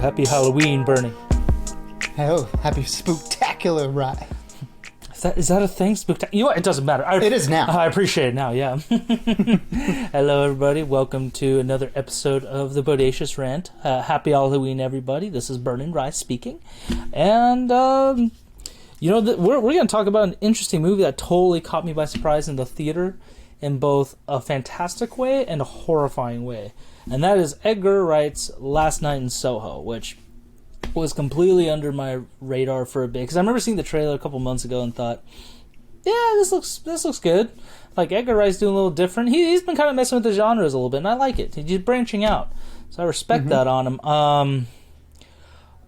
happy Halloween, Bernie. Oh, happy spooktacular ride. Is that a thing? You know what? It doesn't matter. It is now. I appreciate it now, yeah. Hello, everybody. Welcome to another episode of the Bodacious Rant. Happy Halloween, everybody. This is Bernie Rice speaking. And, we're going to talk about an interesting movie that totally caught me by surprise in the theater in both a fantastic way and a horrifying way. And that is Edgar Wright's Last Night in Soho, which was completely under my radar for a bit, because I remember seeing the trailer a couple months ago and thought, yeah, this looks good. Like, Edgar Wright's doing a little different. He's been kind of messing with the genres a little bit, and I like it. He's branching out, so I respect that on him.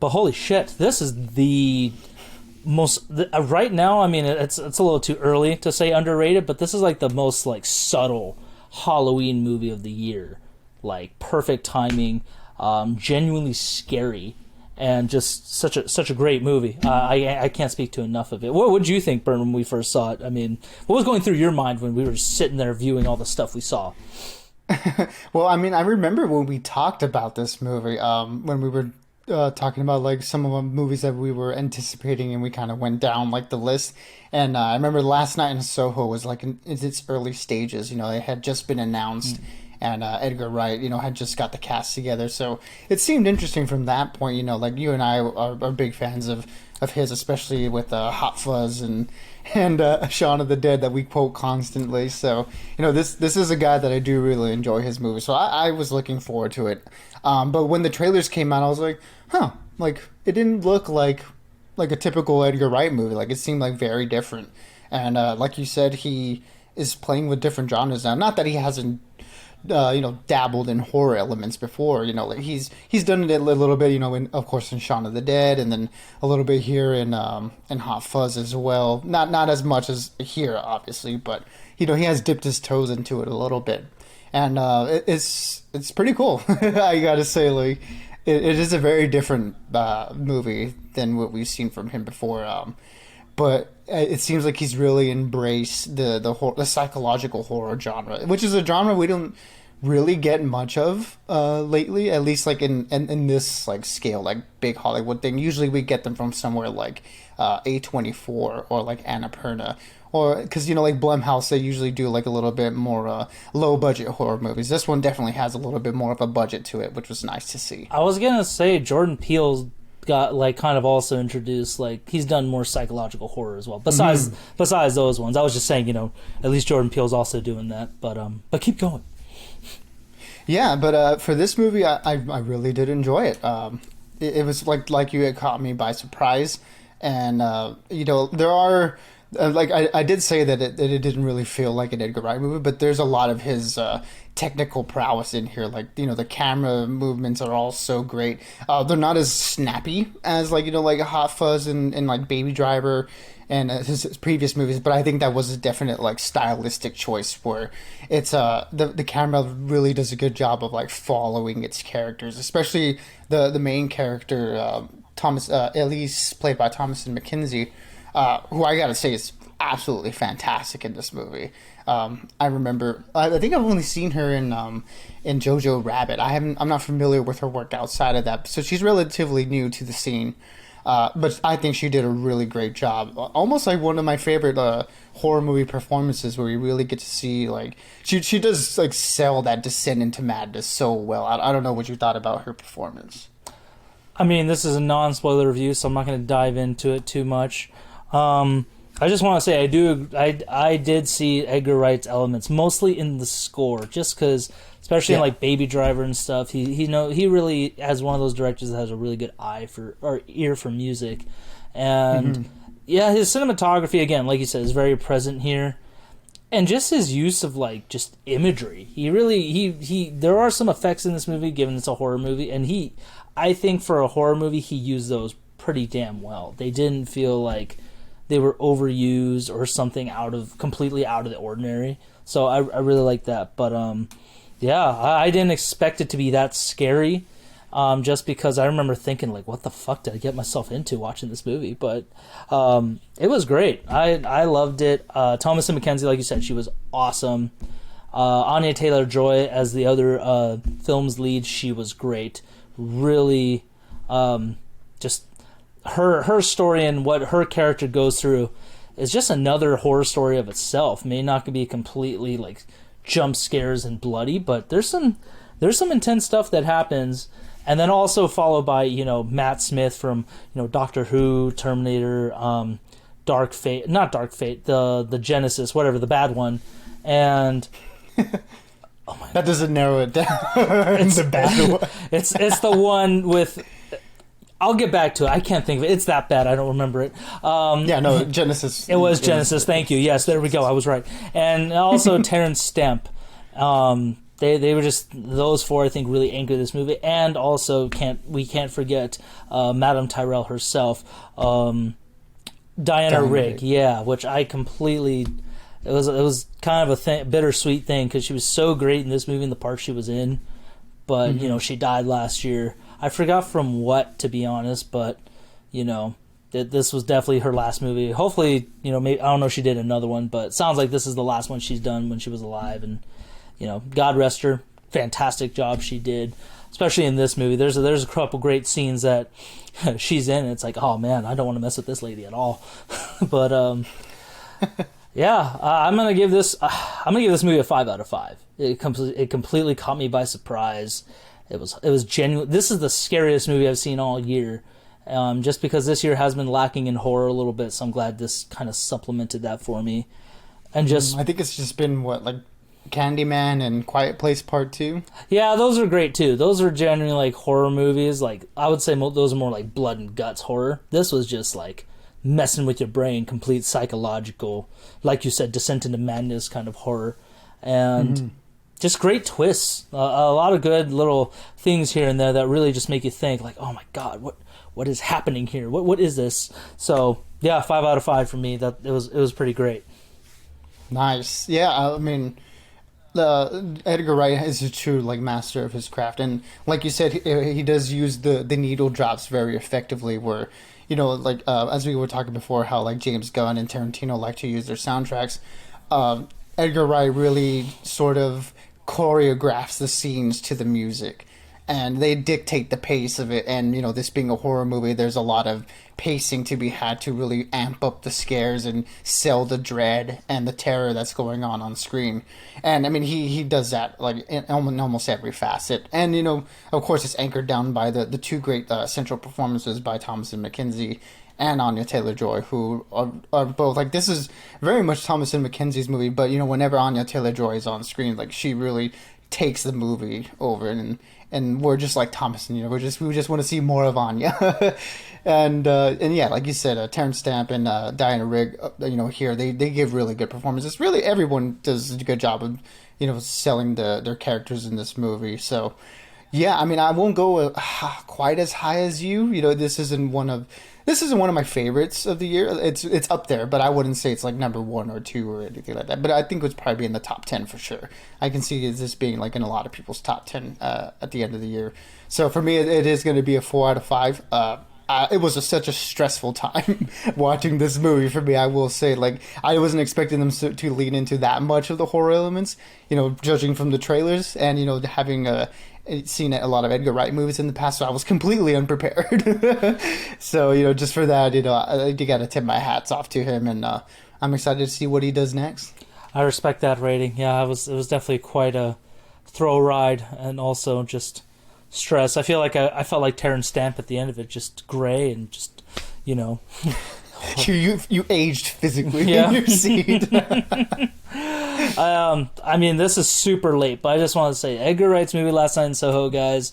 But holy shit, this is the most right now. I mean, it's a little too early to say underrated, but this is like the most like subtle Halloween movie of the year. Like, perfect timing, genuinely scary. And just such a great movie. I can't speak to enough of it. What did you think, Bern, when we first saw it? I mean, what was going through your mind when we were sitting there viewing all the stuff we saw? Well, I mean, I remember when we talked about this movie, when we were talking about like some of the movies that we were anticipating, and we kind of went down like the list. And I remember Last Night in Soho was like in its early stages. You know, it had just been announced. And Edgar Wright, had just got the cast together. So it seemed interesting from that point. Like you and I are big fans of his, especially with Hot Fuzz and Shaun of the Dead that we quote constantly. So, this is a guy that I do really enjoy his movies. So I was looking forward to it. But when the trailers came out, I was like, like it didn't look like a typical Edgar Wright movie. Like, it seemed like very different. And like you said, he is playing with different genres now. Not that he hasn't dabbled in horror elements before. Like he's done it a little bit, of course in Shaun of the Dead, and then a little bit here in Hot Fuzz as well. Not as much as here, obviously, but he has dipped his toes into it a little bit, and it's pretty cool. I gotta say, like it is a very different movie than what we've seen from him before. But it seems like he's really embraced the psychological horror genre, which is a genre we don't really get much of lately, at least like in this like scale, like big Hollywood thing. Usually we get them from somewhere like A24 or like Annapurna, or because like Blumhouse, they usually do like a little bit more low budget horror movies. This one definitely has a little bit more of a budget to it, which was nice to see. I was gonna say Jordan Peele's got like kind of also introduced, like he's done more psychological horror as well besides those ones. I was just saying, at least Jordan Peele's also doing that, but keep going. Yeah, but for this movie, I really did enjoy it. It was like you had caught me by surprise, and there are like I did say that it didn't really feel like an Edgar Wright movie, but there's a lot of his technical prowess in here. Like the camera movements are all so great. They're not as snappy as like Hot Fuzz and like Baby Driver and his previous movies, but I think that was a definite like stylistic choice where it's the camera really does a good job of like following its characters, especially the main character Thomas Elise, played by Thomasin McKenzie, who I gotta say is absolutely fantastic in this movie. I remember, I think I've only seen her in Jojo Rabbit. I'm not familiar with her work outside of that, so she's relatively new to the scene. But I think she did a really great job. Almost like one of my favorite horror movie performances, where you really get to see like she does like sell that descent into madness so well. I don't know what you thought about her performance. I mean, this is a non-spoiler review, so I'm not going to dive into it too much. I just want to say I did see Edgar Wright's elements mostly in the score, just because, especially in like Baby Driver and stuff, he really has one of those directors that has a really good eye for or ear for music, and his cinematography, again, like you said, is very present here, and just his use of like just imagery. He there are some effects in this movie, given it's a horror movie, and I think for a horror movie he used those pretty damn well. They didn't feel like they were overused or something completely out of the ordinary. So I really like that. But I didn't expect it to be that scary. Just because I remember thinking, like, what the fuck did I get myself into watching this movie? But it was great. I loved it. Thomasin McKenzie, like you said, she was awesome. Anya Taylor-Joy as the other film's lead, she was great. Really Just her story and what her character goes through is just another horror story of itself. May not be completely like jump scares and bloody, but there's some intense stuff that happens. And then also followed by, Matt Smith from, Doctor Who, Terminator, Dark Fate, not Dark Fate, the Genesis, whatever, the bad one. And oh my, that doesn't narrow it down. It's the bad one. It's the one with, I'll get back to it. I can't think of it. It's that bad. I don't remember it. Genesis. It was Genesis. Thank you. Yes, there we go. I was right. And also Terrence Stamp. They were just those four. I think really anchor this movie. And also we can't forget Madame Tyrell herself, Diana Rigg. Yeah, which I completely. It was kind of a bittersweet thing because she was so great in this movie and the part she was in, but she died last year. I forgot from what, to be honest, but this was definitely her last movie. Hopefully, maybe, I don't know if she did another one, but it sounds like this is the last one she's done when she was alive. And God rest her. Fantastic job she did, especially in this movie. There's a couple great scenes that she's in. And it's like, oh man, I don't want to mess with this lady at all. But yeah, I'm gonna give this movie a 5 out of 5. It completely caught me by surprise. It was genuine. This is the scariest movie I've seen all year. Just because this year has been lacking in horror a little bit, so I'm glad this kind of supplemented that for me. And just, I think it's just been like Candyman and Quiet Place Part 2. Yeah, those are great too. Those are genuinely like horror movies. Like I would say those are more like blood and guts horror. This was just like messing with your brain, complete psychological, like you said, descent into madness kind of horror, and just great twists. A lot of good little things here and there that really just make you think, like, oh my god, what is happening here? What is this? So yeah, 5 out of 5 for me. That it was pretty great. Nice. Yeah, I mean, Edgar Wright is a true master of his craft, and like you said, he does use the needle drops very effectively. Where as we were talking before, how James Gunn and Tarantino like to use their soundtracks. Edgar Wright really sort of choreographs the scenes to the music, and they dictate the pace of it. And this being a horror movie, there's a lot of pacing to be had to really amp up the scares and sell the dread and the terror that's going on screen. And I mean, he does that in almost every facet. And of course, it's anchored down by the two great central performances by Thomasin McKenzie and Anya Taylor-Joy, who are both this is very much Thomasin McKenzie's movie, but whenever Anya Taylor-Joy is on screen, she really takes the movie over, and we're just like Thomasin, we just want to see more of Anya. and yeah, like you said, Terrence Stamp and Diana Rigg, here they give really good performances. Really, everyone does a good job of selling their characters in this movie. So yeah, I mean, I won't go quite as high as you. This isn't one of my favorites of the year. It's up there, but I wouldn't say it's number 1 or 2 or anything like that. But I think it would probably be in the top 10 for sure. I can see this being in a lot of people's top 10 at the end of the year. So for me, it is going to be a 4 out of 5. It was such a stressful time watching this movie for me. I will say, I wasn't expecting them to lean into that much of the horror elements. Judging from the trailers and having seen a lot of Edgar Wright movies in the past, so I was completely unprepared. So just for that, I got to tip my hats off to him, and I'm excited to see what he does next. I respect that rating. Yeah, it was definitely quite a throw ride, and also just stress. I feel like I felt like Terrence Stamp at the end of it, just gray and just you aged physically yeah. in your seat. I mean, this is super late, but I just want to say Edgar Wright's movie Last Night in Soho, guys.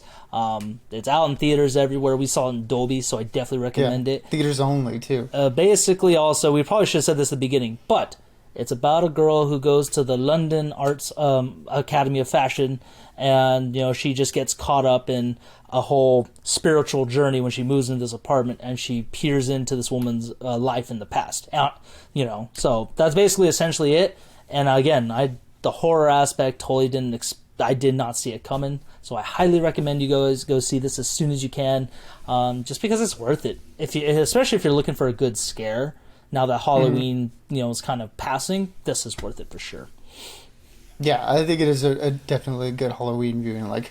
It's out in theaters everywhere. We saw it in Dolby, so I definitely recommend it. Theaters only, too. Basically, also, we probably should have said this at the beginning, but it's about a girl who goes to the London Arts Academy of Fashion, and she just gets caught up in a whole spiritual journey when she moves into this apartment, and she peers into this woman's life in the past. So that's basically essentially it. And again, the horror aspect totally I did not see it coming. So I highly recommend you guys go see this as soon as you can, just because it's worth it. Especially if you're looking for a good scare. Now that Halloween, is kind of passing, this is worth it for sure. Yeah, I think it is a definitely a good Halloween viewing. Like,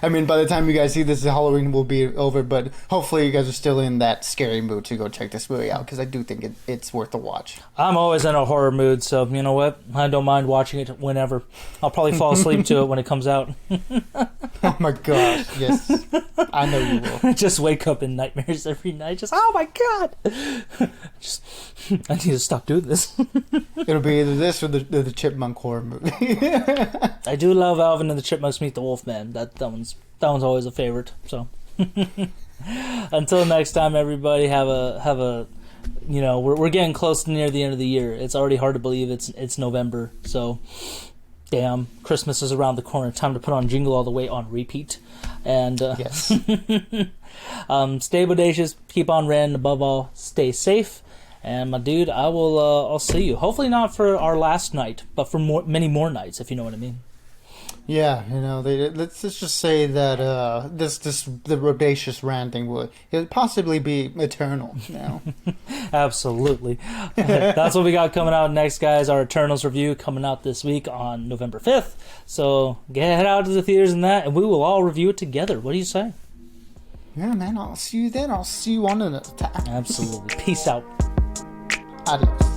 I mean, by the time you guys see this, the Halloween will be over, but hopefully you guys are still in that scary mood to go check this movie out, because I do think it's worth a watch. I'm always in a horror mood, so you know what? I don't mind watching it whenever. I'll probably fall asleep to it when it comes out. Oh my gosh, yes. I know you will. I just wake up in nightmares every night. Just, oh my god! Just, I need to stop doing this. It'll be either this or the Chipmunk horror movie. I do love Alvin and the Chipmunks Meet the Wolfman. That one's always a favorite. So, until next time, everybody, have a. You know, we're getting close to near the end of the year. It's already hard to believe it's November. So, damn, Christmas is around the corner. Time to put on Jingle All the Way on repeat. And yes. Stay bodacious. Keep on ranting. Above all, stay safe. And my dude, I'll see you. Hopefully not for our last night, but for many more nights, if you know what I mean. Yeah, you know, let's just say that the Bodacious ranting would possibly be eternal. You know? Absolutely. That's what we got coming out next, guys. Our Eternals review coming out this week on November 5th. So head out to the theaters and we will all review it together. What do you say? Yeah, man. I'll see you then. I'll see you on another time. Absolutely. Peace out. Adios.